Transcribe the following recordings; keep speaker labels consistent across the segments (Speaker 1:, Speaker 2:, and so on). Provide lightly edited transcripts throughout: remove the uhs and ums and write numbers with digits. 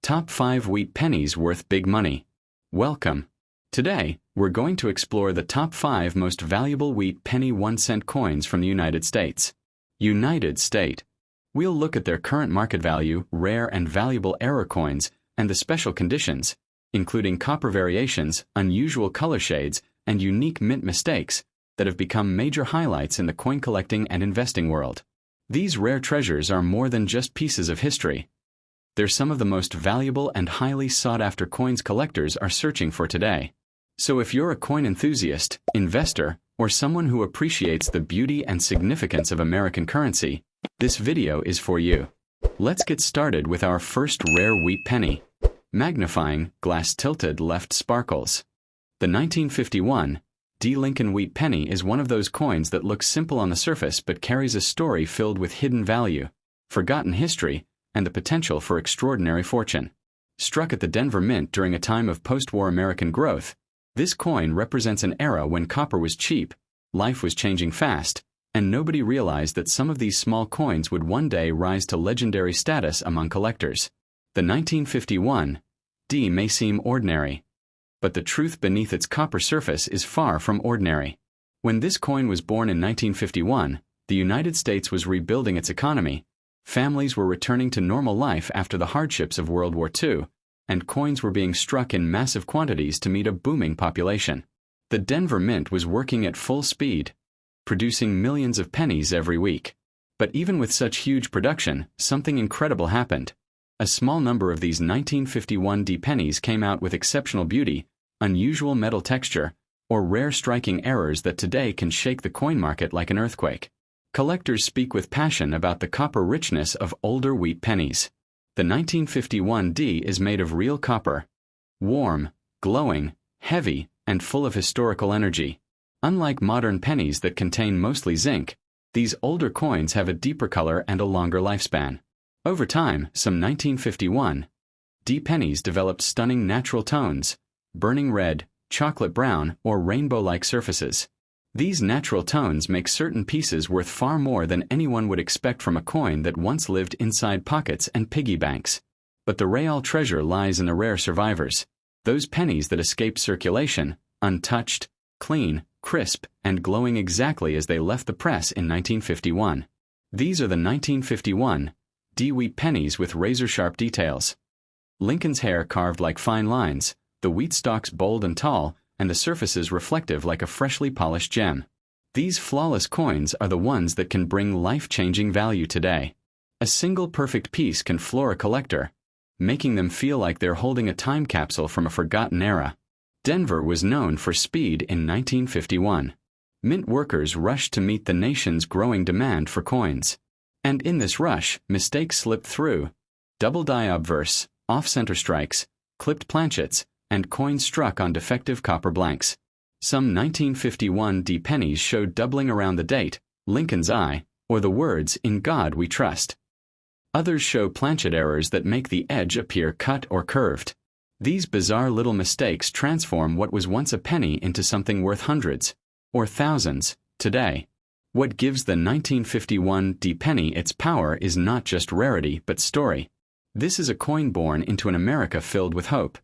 Speaker 1: Top 5 Wheat Pennies Worth Big Money. Welcome. Today, we're going to explore the top 5 most valuable wheat penny 1-cent coins from the United States. United States. We'll look at their current market value, rare and valuable error coins, and the special conditions, including copper variations, unusual color shades, and unique mint mistakes that have become major highlights in the coin collecting and investing world. These rare treasures are more than just pieces of history. They're some of the most valuable and highly sought-after coins collectors are searching for today. So if you're a coin enthusiast, investor, or someone who appreciates the beauty and significance of American currency, this video is for you. Let's get started with our first rare wheat penny. Magnifying, glass-tilted left sparkles. The 1951 D. Lincoln Wheat Penny is one of those coins that looks simple on the surface but carries a story filled with hidden value, forgotten history, and the potential for extraordinary fortune. Struck at the Denver Mint during a time of post-war American growth, this coin represents an era when copper was cheap, life was changing fast, and nobody realized that some of these small coins would one day rise to legendary status among collectors. The 1951 D may seem ordinary, but the truth beneath its copper surface is far from ordinary. When this coin was born in 1951, the United States was rebuilding its economy. Families were returning to normal life after the hardships of World War II, and coins were being struck in massive quantities to meet a booming population. The Denver Mint was working at full speed, producing millions of pennies every week. But even with such huge production, something incredible happened. A small number of these 1951 D pennies came out with exceptional beauty, unusual metal texture, or rare striking errors that today can shake the coin market like an earthquake. Collectors speak with passion about the copper richness of older wheat pennies. The 1951 D is made of real copper. Warm, glowing, heavy, and full of historical energy. Unlike modern pennies that contain mostly zinc, these older coins have a deeper color and a longer lifespan. Over time, some 1951 D pennies developed stunning natural tones, burning red, chocolate brown, or rainbow-like surfaces. These natural tones make certain pieces worth far more than anyone would expect from a coin that once lived inside pockets and piggy banks. But the real treasure lies in the rare survivors, those pennies that escaped circulation, untouched, clean, crisp, and glowing exactly as they left the press in 1951. These are the 1951 D wheat pennies with razor-sharp details. Lincoln's hair carved like fine lines, the wheat stalks bold and tall, and the surfaces reflective like a freshly polished gem. These flawless coins are the ones that can bring life-changing value today. A single perfect piece can floor a collector, making them feel like they're holding a time capsule from a forgotten era. Denver was known for speed in 1951. Mint workers rushed to meet the nation's growing demand for coins. And in this rush, mistakes slipped through. Double die obverse, off-center strikes, clipped planchets, and coins struck on defective copper blanks. Some 1951 D pennies showed doubling around the date, Lincoln's eye, or the words, "In God We Trust." Others show planchet errors that make the edge appear cut or curved. These bizarre little mistakes transform what was once a penny into something worth hundreds, or thousands, today. What gives the 1951 D penny its power is not just rarity but story. This is a coin born into an America filled with hope.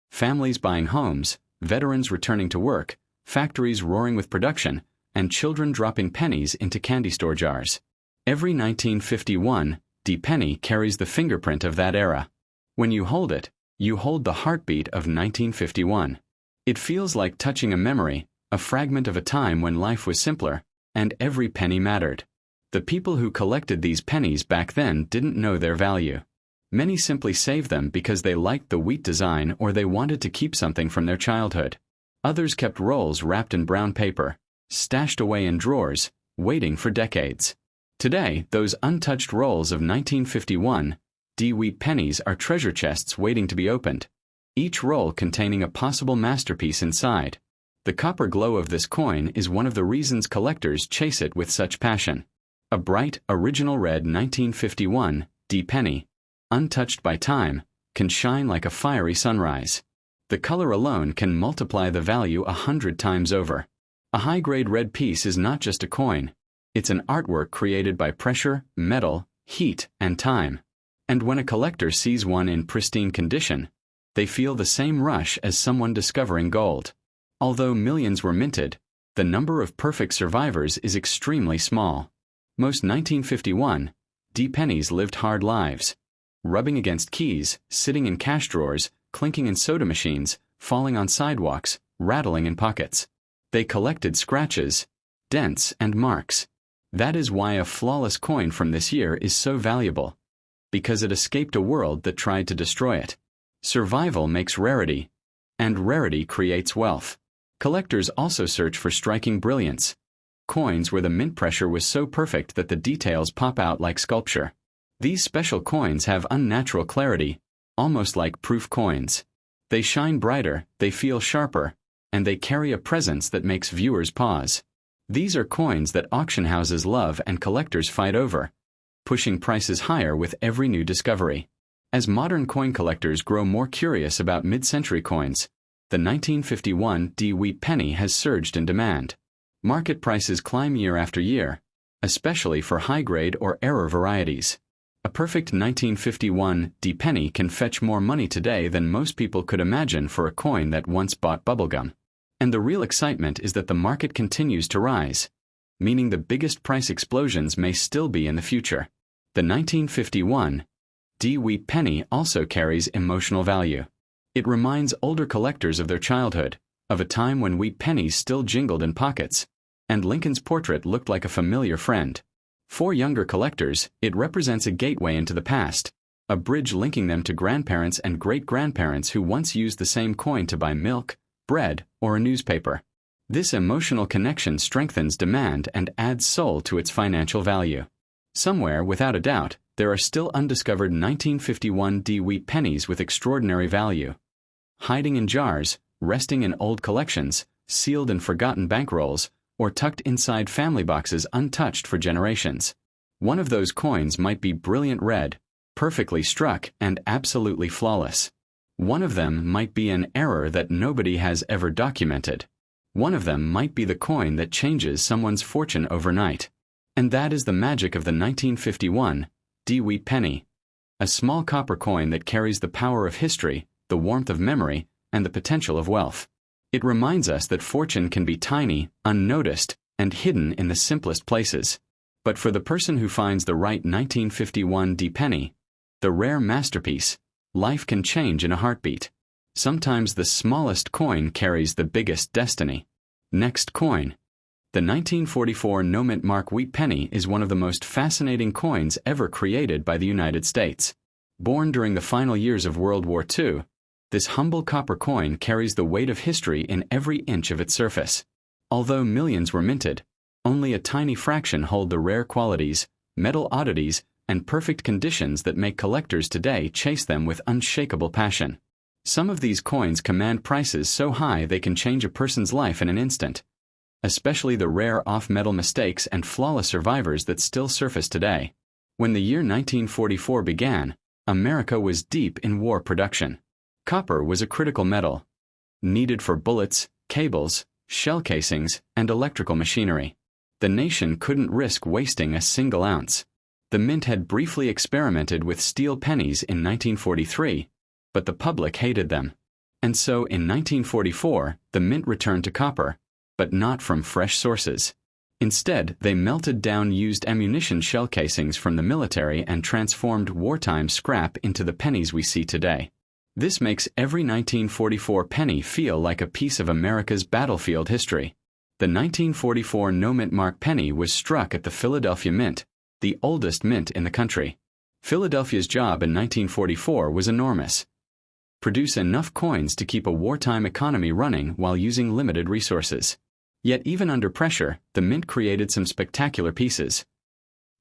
Speaker 1: Families buying homes, veterans returning to work, factories roaring with production, and children dropping pennies into candy store jars. Every 1951 D penny carries the fingerprint of that era. When you hold it, you hold the heartbeat of 1951. It feels like touching a memory, a fragment of a time when life was simpler, and every penny mattered. The people who collected these pennies back then didn't know their value. Many simply saved them because they liked the wheat design or they wanted to keep something from their childhood. Others kept rolls wrapped in brown paper, stashed away in drawers, waiting for decades. Today, those untouched rolls of 1951 D wheat pennies are treasure chests waiting to be opened, each roll containing a possible masterpiece inside. The copper glow of this coin is one of the reasons collectors chase it with such passion. A bright, original red 1951 D penny, untouched by time, can shine like a fiery sunrise. The color alone can multiply the value 100 times over. A high-grade red piece is not just a coin. It's an artwork created by pressure, metal, heat, and time. And when a collector sees one in pristine condition, they feel the same rush as someone discovering gold. Although millions were minted, the number of perfect survivors is extremely small. Most 1951 D pennies lived hard lives, rubbing against keys, sitting in cash drawers, clinking in soda machines, falling on sidewalks, rattling in pockets. They collected scratches, dents, and marks. That is why a flawless coin from this year is so valuable, because it escaped a world that tried to destroy it. Survival makes rarity, and rarity creates wealth. Collectors also search for striking brilliance, coins where the mint pressure was so perfect that the details pop out like sculpture. These special coins have unnatural clarity, almost like proof coins. They shine brighter, they feel sharper, and they carry a presence that makes viewers pause. These are coins that auction houses love and collectors fight over, pushing prices higher with every new discovery. As modern coin collectors grow more curious about mid-century coins, the 1951 D wheat penny has surged in demand. Market prices climb year after year, especially for high-grade or error varieties. A perfect 1951 D penny can fetch more money today than most people could imagine for a coin that once bought bubblegum. And the real excitement is that the market continues to rise, meaning the biggest price explosions may still be in the future. The 1951 D wheat penny also carries emotional value. It reminds older collectors of their childhood, of a time when wheat pennies still jingled in pockets, and Lincoln's portrait looked like a familiar friend. For younger collectors, it represents a gateway into the past, a bridge linking them to grandparents and great-grandparents who once used the same coin to buy milk, bread, or a newspaper. This emotional connection strengthens demand and adds soul to its financial value. Somewhere, without a doubt, there are still undiscovered 1951 D wheat pennies with extraordinary value. Hiding in jars, resting in old collections, sealed in forgotten bankrolls, or tucked inside family boxes untouched for generations. One of those coins might be brilliant red, perfectly struck, and absolutely flawless. One of them might be an error that nobody has ever documented. One of them might be the coin that changes someone's fortune overnight. And that is the magic of the 1951 D wheat penny. A small copper coin that carries the power of history, the warmth of memory, and the potential of wealth. It reminds us that fortune can be tiny, unnoticed, and hidden in the simplest places. But for the person who finds the right 1951 D penny, the rare masterpiece, life can change in a heartbeat. Sometimes the smallest coin carries the biggest destiny. Next coin. The 1944 no mint mark wheat penny is one of the most fascinating coins ever created by the United States. Born during the final years of World War II, this humble copper coin carries the weight of history in every inch of its surface. Although millions were minted, only a tiny fraction hold the rare qualities, metal oddities, and perfect conditions that make collectors today chase them with unshakable passion. Some of these coins command prices so high they can change a person's life in an instant, especially the rare off-metal mistakes and flawless survivors that still surface today. When the year 1944 began, America was deep in war production. Copper was a critical metal, needed for bullets, cables, shell casings, and electrical machinery. The nation couldn't risk wasting a single ounce. The mint had briefly experimented with steel pennies in 1943, but the public hated them. And so in 1944, the mint returned to copper, but not from fresh sources. Instead, they melted down used ammunition shell casings from the military and transformed wartime scrap into the pennies we see today. This makes every 1944 penny feel like a piece of America's battlefield history. The 1944 no mint mark penny was struck at the Philadelphia Mint, the oldest mint in the country. Philadelphia's job in 1944 was enormous. Produce enough coins to keep a wartime economy running while using limited resources. Yet even under pressure, the mint created some spectacular pieces.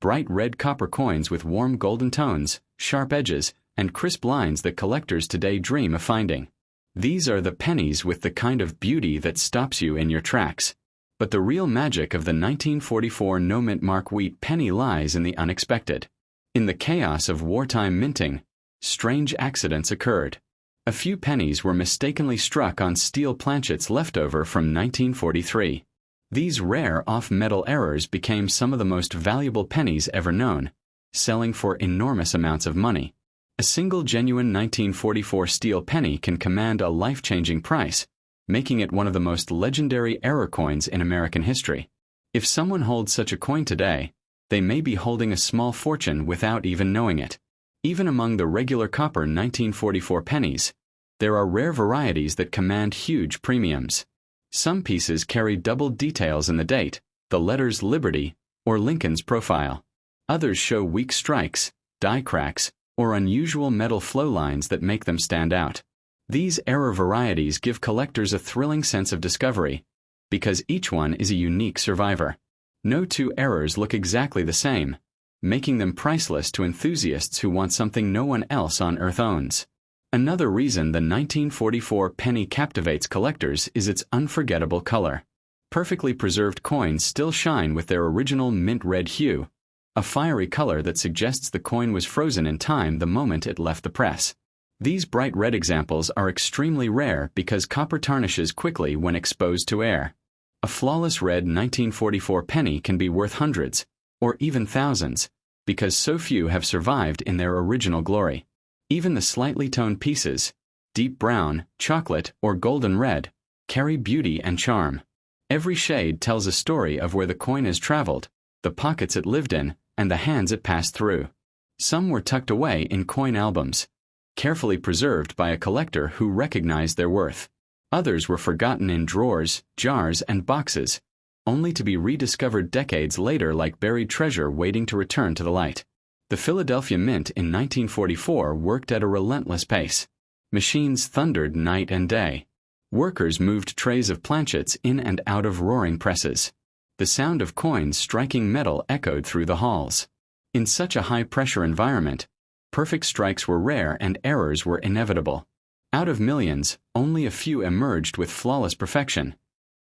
Speaker 1: Bright red copper coins with warm golden tones, sharp edges, and crisp lines that collectors today dream of finding. These are the pennies with the kind of beauty that stops you in your tracks. But the real magic of the 1944 no mint mark wheat penny lies in the unexpected. In the chaos of wartime minting, strange accidents occurred. A few pennies were mistakenly struck on steel planchets left over from 1943. These rare off-metal errors became some of the most valuable pennies ever known, selling for enormous amounts of money. A single genuine 1944 steel penny can command a life-changing price, making it one of the most legendary error coins in American history. If someone holds such a coin today, they may be holding a small fortune without even knowing it. Even among the regular copper 1944 pennies, there are rare varieties that command huge premiums. Some pieces carry double details in the date, the letters Liberty, or Lincoln's profile. Others show weak strikes, die cracks, or unusual metal flow lines that make them stand out. These error varieties give collectors a thrilling sense of discovery, because each one is a unique survivor. No two errors look exactly the same, making them priceless to enthusiasts who want something no one else on Earth owns. Another reason the 1944 penny captivates collectors is its unforgettable color. Perfectly preserved coins still shine with their original mint red hue, a fiery color that suggests the coin was frozen in time the moment it left the press. These bright red examples are extremely rare because copper tarnishes quickly when exposed to air. A flawless red 1944 penny can be worth hundreds, or even thousands, because so few have survived in their original glory. Even the slightly toned pieces, deep brown, chocolate, or golden red, carry beauty and charm. Every shade tells a story of where the coin has traveled, the pockets it lived in, and the hands it passed through. Some were tucked away in coin albums, carefully preserved by a collector who recognized their worth. Others were forgotten in drawers, jars, and boxes, only to be rediscovered decades later like buried treasure waiting to return to the light. The Philadelphia Mint in 1944 worked at a relentless pace. Machines thundered night and day. Workers moved trays of planchets in and out of roaring presses. The sound of coins striking metal echoed through the halls. In such a high-pressure environment, perfect strikes were rare and errors were inevitable. Out of millions, only a few emerged with flawless perfection.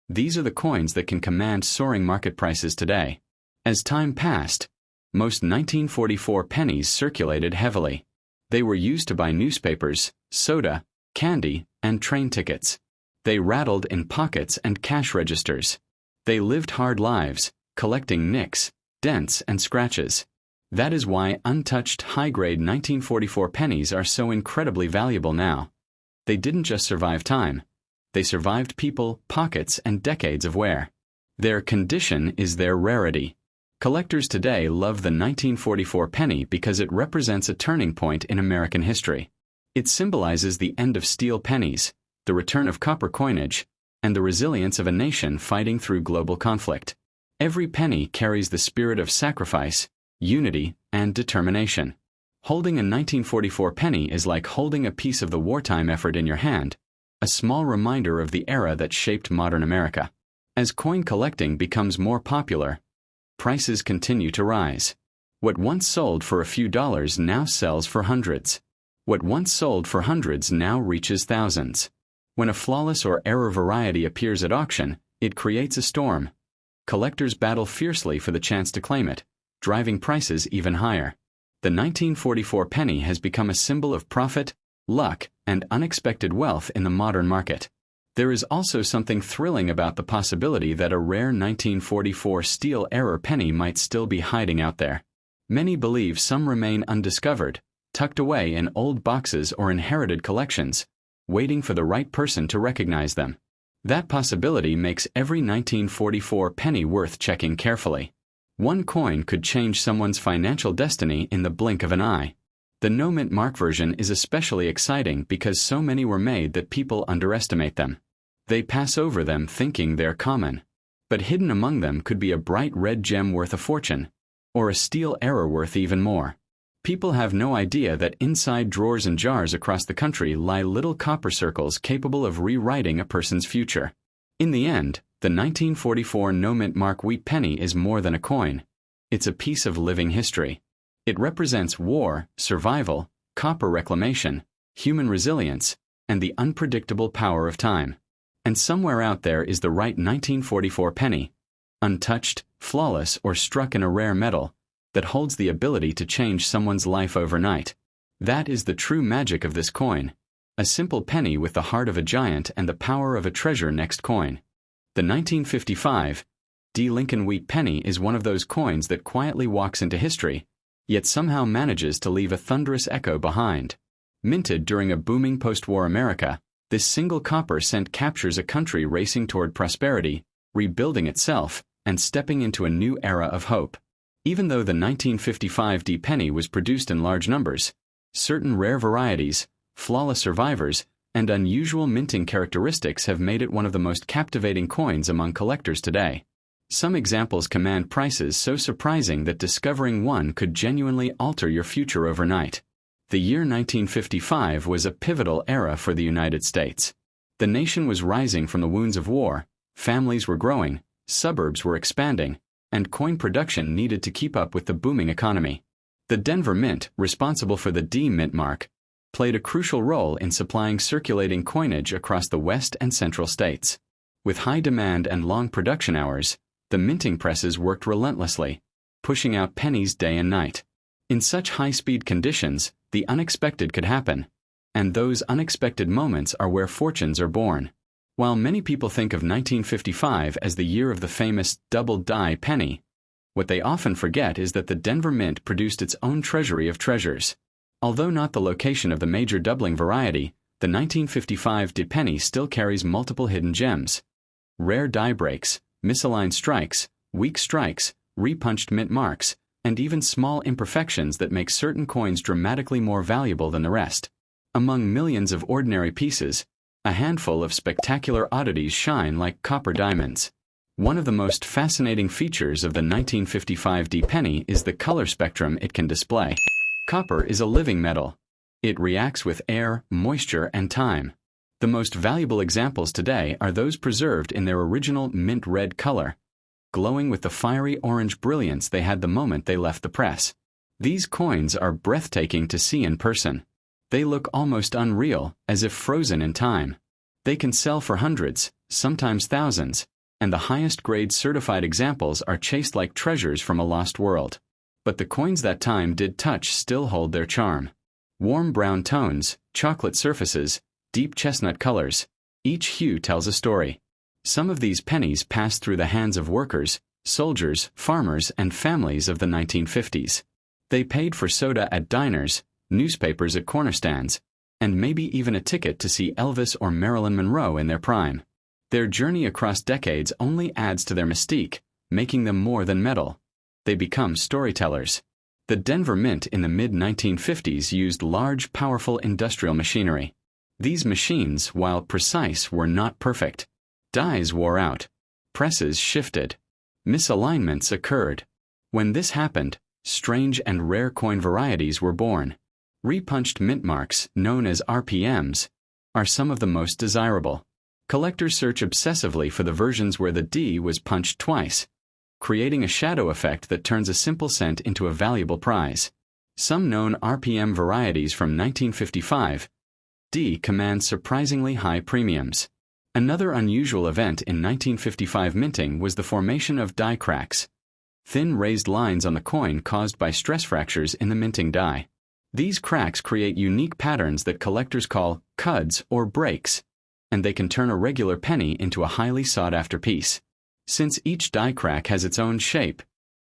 Speaker 1: These are the coins that can command soaring market prices today. As time passed, most 1944 pennies circulated heavily. They were used to buy newspapers, soda, candy, and train tickets. They rattled in pockets and cash registers. They lived hard lives, collecting nicks, dents, and scratches. That is why untouched high-grade 1944 pennies are so incredibly valuable now. They didn't just survive time. They survived people, pockets, and decades of wear. Their condition is their rarity. Collectors today love the 1944 penny because it represents a turning point in American history. It symbolizes the end of steel pennies, the return of copper coinage, and the resilience of a nation fighting through global conflict. Every penny carries the spirit of sacrifice, unity, and determination. Holding a 1944 penny is like holding a piece of the wartime effort in your hand, a small reminder of the era that shaped modern America. As coin collecting becomes more popular, prices continue to rise. What once sold for a few dollars now sells for hundreds. What once sold for hundreds now reaches thousands. When a flawless or error variety appears at auction, it creates a storm. Collectors battle fiercely for the chance to claim it, driving prices even higher. The 1944 penny has become a symbol of profit, luck, and unexpected wealth in the modern market. There is also something thrilling about the possibility that a rare 1944 steel error penny might still be hiding out there. Many believe some remain undiscovered, tucked away in old boxes or inherited collections, waiting for the right person to recognize them. That possibility makes every 1944 penny worth checking carefully. One coin could change someone's financial destiny in the blink of an eye. The no mint mark version is especially exciting because so many were made that people underestimate them. They pass over them thinking they're common. But hidden among them could be a bright red gem worth a fortune, or a steel error worth even more. People have no idea that inside drawers and jars across the country lie little copper circles capable of rewriting a person's future. In the end, the 1944 no mint mark wheat penny is more than a coin. It's a piece of living history. It represents war, survival, copper reclamation, human resilience, and the unpredictable power of time. And somewhere out there is the right 1944 penny, untouched, flawless, or struck in a rare metal, that holds the ability to change someone's life overnight. That is the true magic of this coin. A simple penny with the heart of a giant and the power of a treasure next coin. The 1955 D. Lincoln Wheat Penny is one of those coins that quietly walks into history, yet somehow manages to leave a thunderous echo behind. Minted during a booming post-war America, this single copper cent captures a country racing toward prosperity, rebuilding itself, and stepping into a new era of hope. Even though the 1955 D penny was produced in large numbers, certain rare varieties, flawless survivors, and unusual minting characteristics have made it one of the most captivating coins among collectors today. Some examples command prices so surprising that discovering one could genuinely alter your future overnight. The year 1955 was a pivotal era for the United States. The nation was rising from the wounds of war, families were growing, suburbs were expanding, and coin production needed to keep up with the booming economy. The Denver Mint, responsible for the D mint mark, played a crucial role in supplying circulating coinage across the West and Central states. With high demand and long production hours, the minting presses worked relentlessly, pushing out pennies day and night. In such high-speed conditions, the unexpected could happen, and those unexpected moments are where fortunes are born. While many people think of 1955 as the year of the famous double-die penny, what they often forget is that the Denver Mint produced its own treasury of treasures. Although not the location of the major doubling variety, the 1955 D penny still carries multiple hidden gems. Rare die breaks, misaligned strikes, weak strikes, repunched mint marks, and even small imperfections that make certain coins dramatically more valuable than the rest. Among millions of ordinary pieces, a handful of spectacular oddities shine like copper diamonds. One of the most fascinating features of the 1955 D penny is the color spectrum it can display. Copper is a living metal. It reacts with air, moisture, and time. The most valuable examples today are those preserved in their original mint red color, glowing with the fiery orange brilliance they had the moment they left the press. These coins are breathtaking to see in person. They look almost unreal, as if frozen in time. They can sell for hundreds, sometimes thousands, and the highest grade certified examples are chased like treasures from a lost world. But the coins that time did touch still hold their charm. Warm brown tones, chocolate surfaces, deep chestnut colors, each hue tells a story. Some of these pennies passed through the hands of workers, soldiers, farmers, and families of the 1950s. They paid for soda at diners, newspapers at corner stands, and maybe even a ticket to see Elvis or Marilyn Monroe in their prime. Their journey across decades only adds to their mystique, making them more than metal. They become storytellers. The Denver Mint in the mid-1950s used large, powerful industrial machinery. These machines, while precise, were not perfect. Dies wore out. Presses shifted. Misalignments occurred. When this happened, strange and rare coin varieties were born. Repunched mint marks, known as RPMs, are some of the most desirable. Collectors search obsessively for the versions where the D was punched twice, creating a shadow effect that turns a simple cent into a valuable prize. Some known RPM varieties from 1955 D command surprisingly high premiums. Another unusual event in 1955 minting was the formation of die cracks, thin raised lines on the coin caused by stress fractures in the minting die. These cracks create unique patterns that collectors call cuds or breaks, and they can turn a regular penny into a highly sought-after piece. Since each die crack has its own shape,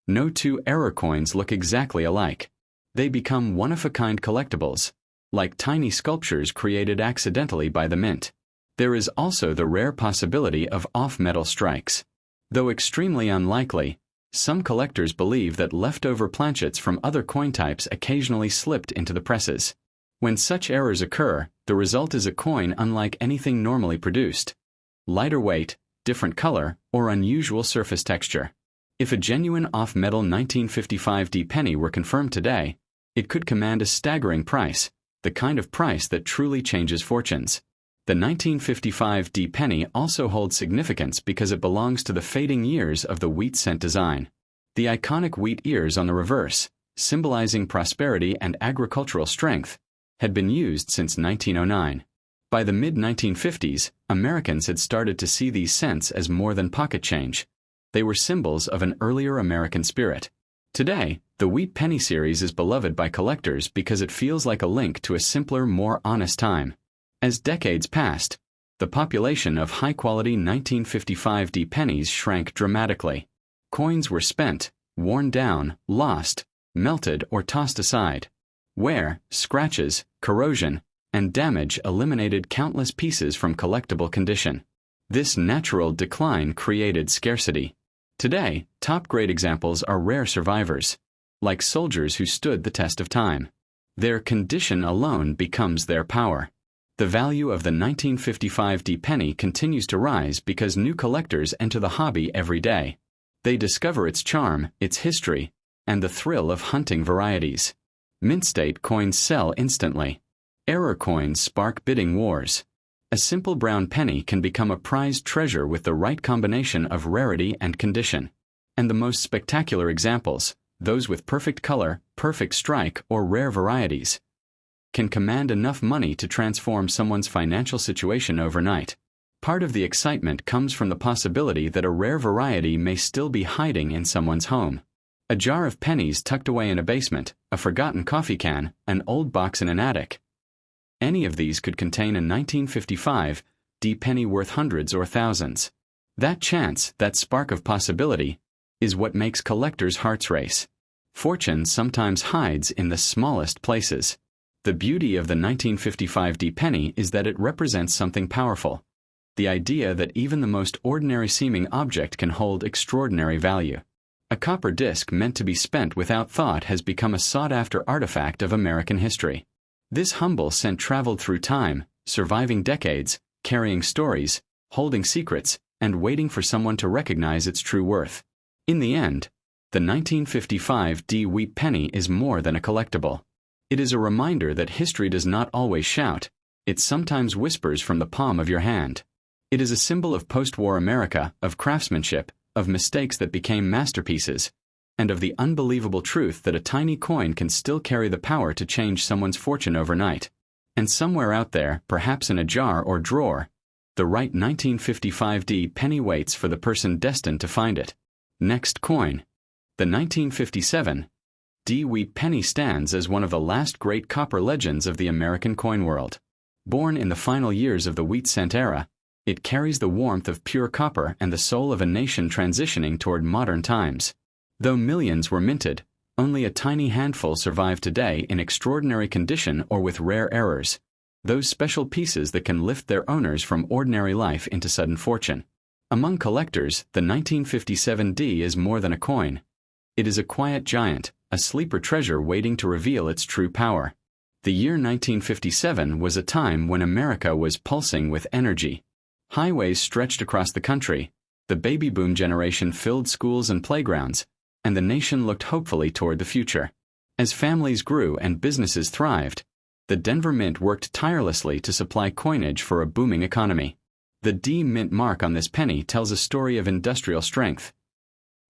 Speaker 1: no two error coins look exactly alike. They become one-of-a-kind collectibles, like tiny sculptures created accidentally by the mint. There is also the rare possibility of off-metal strikes. Though extremely unlikely, some collectors believe that leftover planchets from other coin types occasionally slipped into the presses. When such errors occur, the result is a coin unlike anything normally produced. Lighter weight, different color, or unusual surface texture. If a genuine off-metal 1955 D penny were confirmed today, it could command a staggering price, the kind of price that truly changes fortunes. The 1955 D penny also holds significance because it belongs to the fading years of the wheat cent design. The iconic wheat ears on the reverse, symbolizing prosperity and agricultural strength, had been used since 1909. By the mid-1950s, Americans had started to see these cents as more than pocket change. They were symbols of an earlier American spirit. Today, the Wheat Penny series is beloved by collectors because it feels like a link to a simpler, more honest time. As decades passed, the population of high-quality 1955 D pennies shrank dramatically. Coins were spent, worn down, lost, melted or tossed aside. Wear, scratches, corrosion, and damage eliminated countless pieces from collectible condition. This natural decline created scarcity. Today, top-grade examples are rare survivors, like soldiers who stood the test of time. Their condition alone becomes their power. The value of the 1955 D penny continues to rise because new collectors enter the hobby every day. They discover its charm, its history, and the thrill of hunting varieties. Mint state coins sell instantly. Error coins spark bidding wars. A simple brown penny can become a prized treasure with the right combination of rarity and condition. And the most spectacular examples, those with perfect color, perfect strike, or rare varieties, can command enough money to transform someone's financial situation overnight. Part of the excitement comes from the possibility that a rare variety may still be hiding in someone's home. A jar of pennies tucked away in a basement, a forgotten coffee can, an old box in an attic. Any of these could contain a 1955 D penny worth hundreds or thousands. That chance, that spark of possibility, is what makes collectors' hearts race. Fortune sometimes hides in the smallest places. The beauty of the 1955 D penny is that it represents something powerful. The idea that even the most ordinary-seeming object can hold extraordinary value. A copper disc meant to be spent without thought has become a sought-after artifact of American history. This humble cent traveled through time, surviving decades, carrying stories, holding secrets, and waiting for someone to recognize its true worth. In the end, the 1955 D wheat penny is more than a collectible. It is a reminder that history does not always shout, it sometimes whispers from the palm of your hand. It is a symbol of post-war America, of craftsmanship, of mistakes that became masterpieces, and of the unbelievable truth that a tiny coin can still carry the power to change someone's fortune overnight. And somewhere out there, perhaps in a jar or drawer, the right 1955 D penny waits for the person destined to find it. Next coin. The 1957 D wheat penny stands as one of the last great copper legends of the American coin world. Born in the final years of the wheat cent era, it carries the warmth of pure copper and the soul of a nation transitioning toward modern times. Though millions were minted, only a tiny handful survive today in extraordinary condition or with rare errors, those special pieces that can lift their owners from ordinary life into sudden fortune. Among collectors, the 1957 D is more than a coin. It is a quiet giant, a sleeper treasure waiting to reveal its true power. The year 1957 was a time when America was pulsing with energy. Highways stretched across the country, the baby boom generation filled schools and playgrounds, and the nation looked hopefully toward the future. As families grew and businesses thrived, the Denver Mint worked tirelessly to supply coinage for a booming economy. The D Mint mark on this penny tells a story of industrial strength.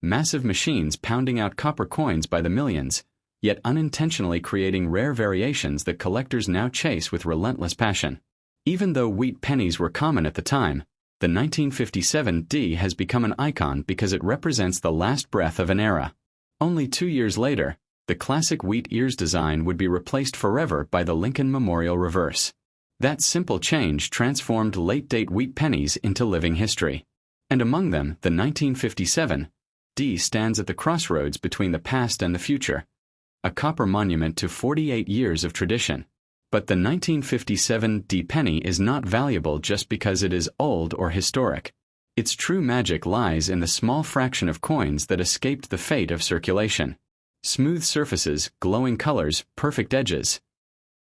Speaker 1: Massive machines pounding out copper coins by the millions, yet unintentionally creating rare variations that collectors now chase with relentless passion. Even though wheat pennies were common at the time, the 1957 D has become an icon because it represents the last breath of an era. Only 2 years later, the classic wheat ears design would be replaced forever by the Lincoln Memorial reverse. That simple change transformed late-date wheat pennies into living history. And among them, the 1957 D stands at the crossroads between the past and the future, a copper monument to 48 years of tradition. But the 1957 D penny is not valuable just because it is old or historic. Its true magic lies in the small fraction of coins that escaped the fate of circulation. Smooth surfaces, glowing colors, perfect edges.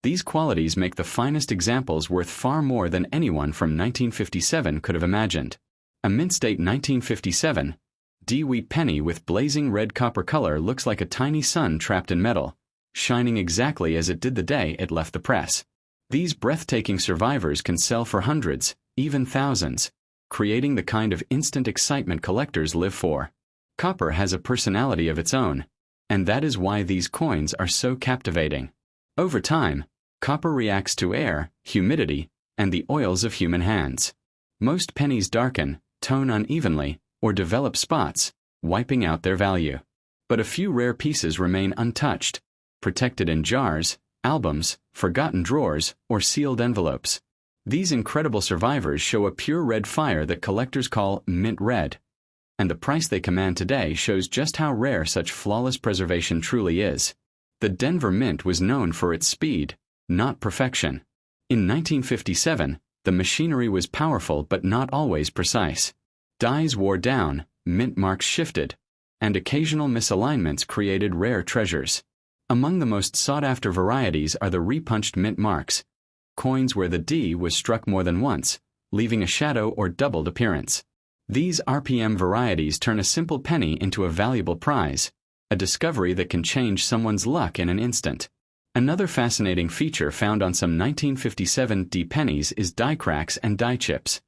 Speaker 1: These qualities make the finest examples worth far more than anyone from 1957 could have imagined. A mint state 1957 D wheat penny with blazing red copper color looks like a tiny sun trapped in metal, shining exactly as it did the day it left the press. These breathtaking survivors can sell for hundreds, even thousands, creating the kind of instant excitement collectors live for. Copper has a personality of its own, and that is why these coins are so captivating. Over time, copper reacts to air, humidity, and the oils of human hands. Most pennies darken, tone unevenly, or develop spots, wiping out their value. But a few rare pieces remain untouched, protected in jars, albums, forgotten drawers, or sealed envelopes. These incredible survivors show a pure red fire that collectors call mint red. and the price they command today shows just how rare such flawless preservation truly is. The Denver Mint was known for its speed, not perfection. In 1957, the machinery was powerful but not always precise. Dies wore down, mint marks shifted, and occasional misalignments created rare treasures. Among the most sought-after varieties are the repunched mint marks, coins where the D was struck more than once, leaving a shadow or doubled appearance. These RPM varieties turn a simple penny into a valuable prize, a discovery that can change someone's luck in an instant. Another fascinating feature found on some 1957 D pennies is die cracks and die chips,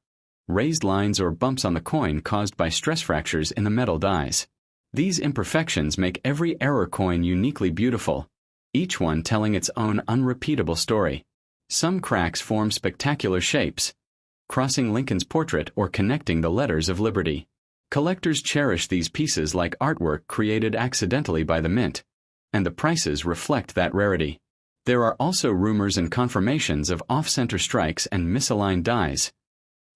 Speaker 1: raised lines or bumps on the coin caused by stress fractures in the metal dies. These imperfections make every error coin uniquely beautiful, each one telling its own unrepeatable story. Some cracks form spectacular shapes, crossing Lincoln's portrait or connecting the letters of liberty. Collectors cherish these pieces like artwork created accidentally by the mint, and the prices reflect that rarity. There are also rumors and confirmations of off-center strikes and misaligned dies,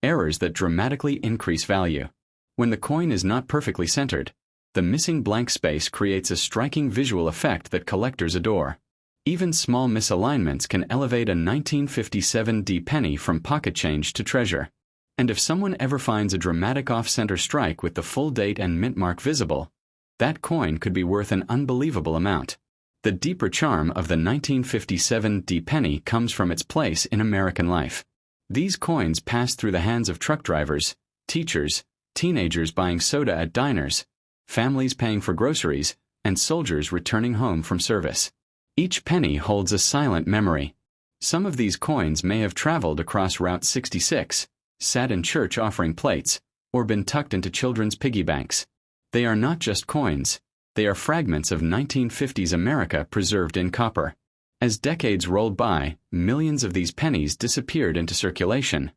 Speaker 1: errors that dramatically increase value. When the coin is not perfectly centered, the missing blank space creates a striking visual effect that collectors adore. Even small misalignments can elevate a 1957 D penny from pocket change to treasure. And if someone ever finds a dramatic off-center strike with the full date and mint mark visible, that coin could be worth an unbelievable amount. The deeper charm of the 1957 D penny comes from its place in American life. These coins passed through the hands of truck drivers, teachers, teenagers buying soda at diners, families paying for groceries, and soldiers returning home from service. Each penny holds a silent memory. Some of these coins may have traveled across Route 66, sat in church offering plates, or been tucked into children's piggy banks. They are not just coins, they are fragments of 1950s America preserved in copper. As decades rolled by, millions of these pennies disappeared into circulation,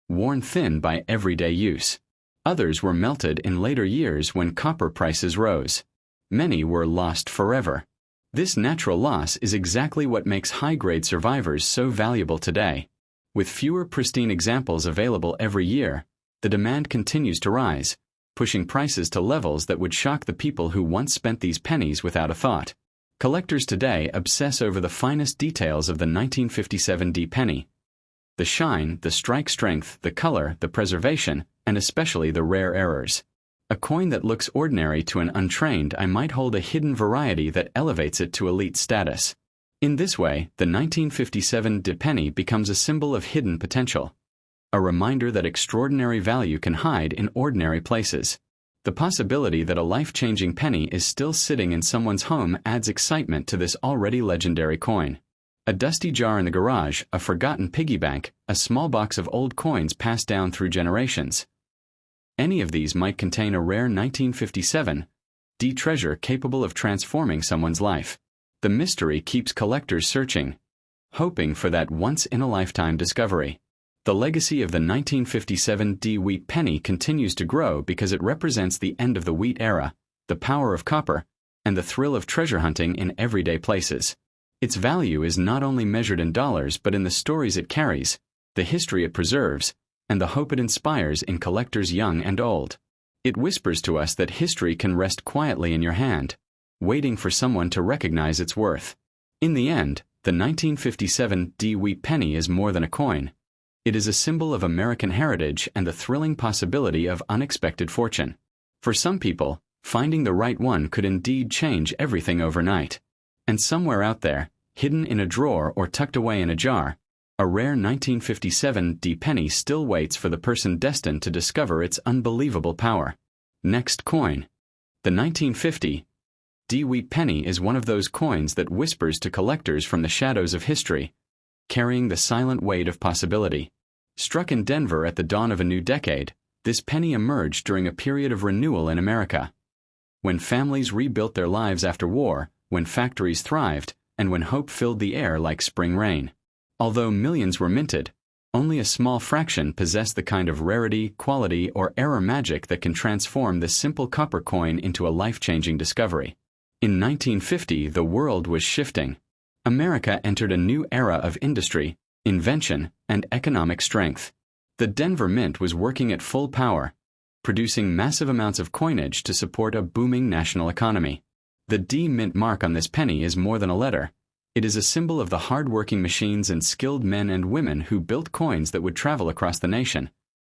Speaker 1: worn thin by everyday use. Others were melted in later years when copper prices rose. Many were lost forever. This natural loss is exactly what makes high-grade survivors so valuable today. With fewer pristine examples available every year, the demand continues to rise, pushing prices to levels that would shock the people who once spent these pennies without a thought. Collectors today obsess over the finest details of the 1957 D penny. The shine, the strike strength, the color, the preservation, and especially the rare errors. A coin that looks ordinary to an untrained eye might hold a hidden variety that elevates it to elite status. In this way, the 1957 D penny becomes a symbol of hidden potential, a reminder that extraordinary value can hide in ordinary places. The possibility that a life-changing penny is still sitting in someone's home adds excitement to this already legendary coin. A dusty jar in the garage, a forgotten piggy bank, a small box of old coins passed down through generations. Any of these might contain a rare 1957 D treasure capable of transforming someone's life. The mystery keeps collectors searching, hoping for that once-in-a-lifetime discovery. The legacy of the 1957 D wheat penny continues to grow because it represents the end of the wheat era, the power of copper, and the thrill of treasure hunting in everyday places. Its value is not only measured in dollars but in the stories it carries, the history it preserves, and the hope it inspires in collectors young and old. It whispers to us that history can rest quietly in your hand, waiting for someone to recognize its worth. In the end, the 1957 D wheat penny is more than a coin. It is a symbol of American heritage and the thrilling possibility of unexpected fortune. For some people, finding the right one could indeed change everything overnight. And somewhere out there, hidden in a drawer or tucked away in a jar, a rare 1957 D penny still waits for the person destined to discover its unbelievable power. Next coin. The 1950 D wheat penny is one of those coins that whispers to collectors from the shadows of history, carrying the silent weight of possibility. Struck in Denver at the dawn of a new decade, this penny emerged during a period of renewal in America. When families rebuilt their lives after war, when factories thrived, and when hope filled the air like spring rain. Although millions were minted, only a small fraction possessed the kind of rarity, quality, or error magic that can transform this simple copper coin into a life-changing discovery. In 1950, the world was shifting. America entered a new era of industry, invention, and economic strength. The Denver Mint was working at full power, producing massive amounts of coinage to support a booming national economy. The D mint mark on this penny is more than a letter. It is a symbol of the hard-working machines and skilled men and women who built coins that would travel across the nation,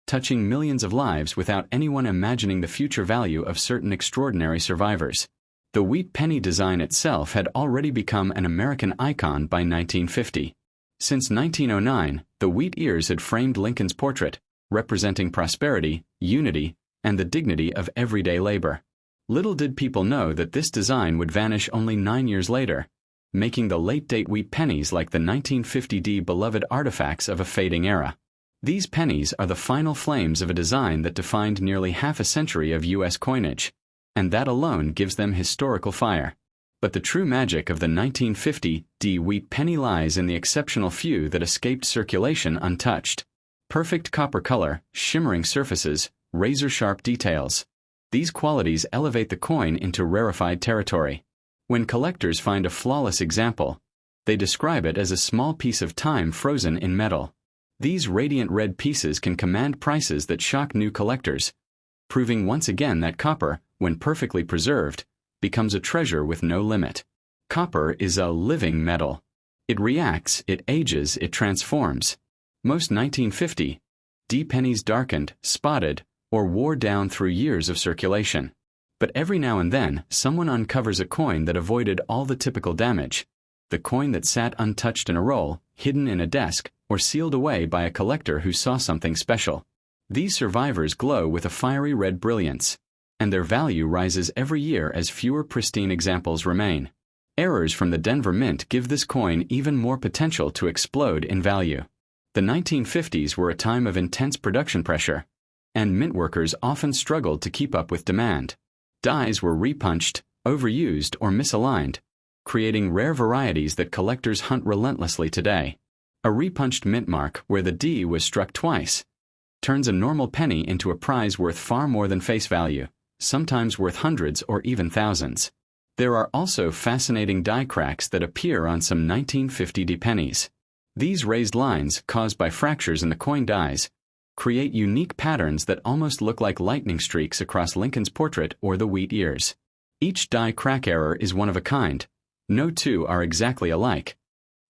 Speaker 1: touching millions of lives without anyone imagining the future value of certain extraordinary survivors. The wheat penny design itself had already become an American icon by 1950. Since 1909, the wheat ears had framed Lincoln's portrait, representing prosperity, unity, and the dignity of everyday labor. Little did people know that this design would vanish only 9 years later, making the late-date wheat pennies like the 1950 beloved artifacts of a fading era. These pennies are the final flames of a design that defined nearly half a century of U.S. coinage, and that alone gives them historical fire. But the true magic of the 1950 wheat penny lies in the exceptional few that escaped circulation untouched. Perfect copper color, shimmering surfaces, razor-sharp details. These qualities elevate the coin into rarefied territory. When collectors find a flawless example, they describe it as a small piece of time frozen in metal. These radiant red pieces can command prices that shock new collectors, proving once again that copper, when perfectly preserved, becomes a treasure with no limit. Copper is a living metal. It reacts, it ages, it transforms. Most 1950 D pennies darkened, spotted, or wore down through years of circulation. But every now and then, someone uncovers a coin that avoided all the typical damage. The coin that sat untouched in a roll, hidden in a desk, or sealed away by a collector who saw something special. These survivors glow with a fiery red brilliance, and their value rises every year as fewer pristine examples remain. Errors from the Denver Mint give this coin even more potential to explode in value. The 1950s were a time of intense production pressure, and mint workers often struggled to keep up with demand. Dies were repunched, overused, or misaligned, creating rare varieties that collectors hunt relentlessly today. A repunched mint mark, where the D was struck twice, turns a normal penny into a prize worth far more than face value, sometimes worth hundreds or even thousands. There are also fascinating die cracks that appear on some 1950 D pennies. These raised lines, caused by fractures in the coin dies, create unique patterns that almost look like lightning streaks across Lincoln's portrait or the wheat ears. Each die crack error is one of a kind. No two are exactly alike,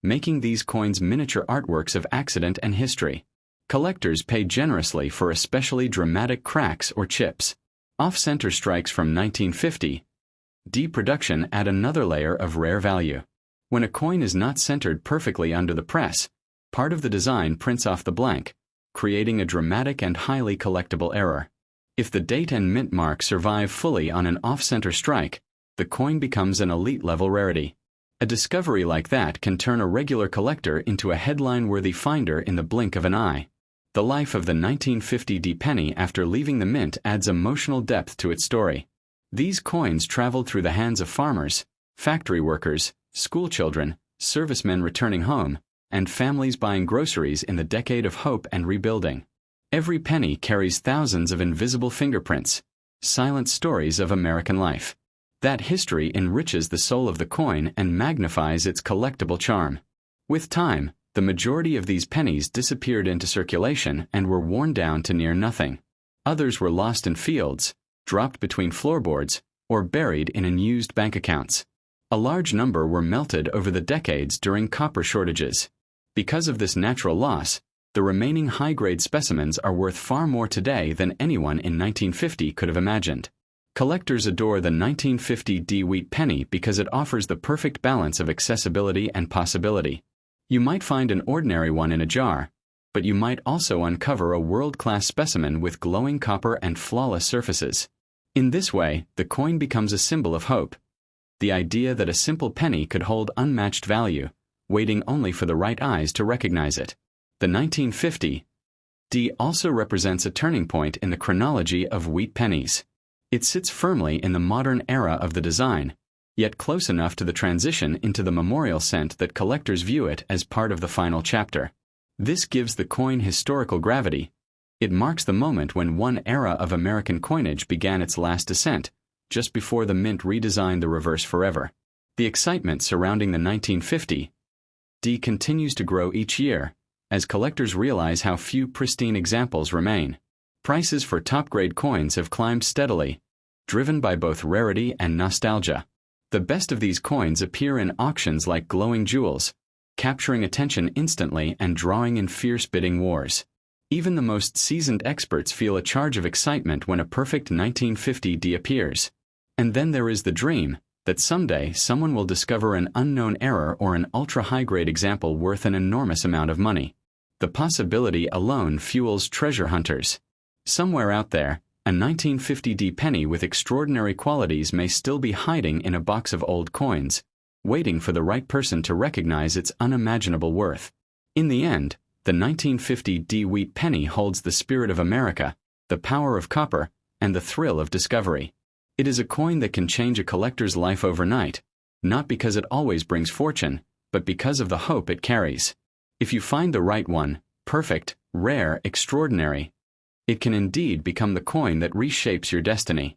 Speaker 1: making these coins miniature artworks of accident and history. Collectors pay generously for especially dramatic cracks or chips. Off-center strikes from 1950 D production add another layer of rare value. When a coin is not centered perfectly under the press, part of the design prints off the blank, creating a dramatic and highly collectible error. If the date and mint mark survive fully on an off-center strike, the coin becomes an elite-level rarity. A discovery like that can turn a regular collector into a headline-worthy finder in the blink of an eye. The life of the 1950 D penny after leaving the mint adds emotional depth to its story. These coins traveled through the hands of farmers, factory workers, schoolchildren, servicemen returning home, and families buying groceries in the decade of hope and rebuilding. Every penny carries thousands of invisible fingerprints, silent stories of American life. That history enriches the soul of the coin and magnifies its collectible charm. With time, the majority of these pennies disappeared into circulation and were worn down to near nothing. Others were lost in fields, dropped between floorboards, or buried in unused bank accounts. A large number were melted over the decades during copper shortages. Because of this natural loss, the remaining high-grade specimens are worth far more today than anyone in 1950 could have imagined. Collectors adore the 1950 D wheat penny because it offers the perfect balance of accessibility and possibility. You might find an ordinary one in a jar, but you might also uncover a world-class specimen with glowing copper and flawless surfaces. In this way, the coin becomes a symbol of hope. The idea that a simple penny could hold unmatched value, waiting only for the right eyes to recognize it. The 1950 D also represents a turning point in the chronology of wheat pennies. It sits firmly in the modern era of the design, yet close enough to the transition into the memorial cent that collectors view it as part of the final chapter. This gives the coin historical gravity. It marks the moment when one era of American coinage began its last descent, just before the mint redesigned the reverse forever. The excitement surrounding the 1950 D continues to grow each year, as collectors realize how few pristine examples remain. Prices for top-grade coins have climbed steadily, driven by both rarity and nostalgia. The best of these coins appear in auctions like glowing jewels, capturing attention instantly and drawing in fierce bidding wars. Even the most seasoned experts feel a charge of excitement when a perfect 1950D appears. And then there is the dream that someday someone will discover an unknown error or an ultra-high-grade example worth an enormous amount of money. The possibility alone fuels treasure hunters. Somewhere out there, a 1950D penny with extraordinary qualities may still be hiding in a box of old coins, waiting for the right person to recognize its unimaginable worth. In the end, the 1950D wheat penny holds the spirit of America, the power of copper, and the thrill of discovery. It is a coin that can change a collector's life overnight, not because it always brings fortune, but because of the hope it carries. If you find the right one, perfect, rare, extraordinary, it can indeed become the coin that reshapes your destiny.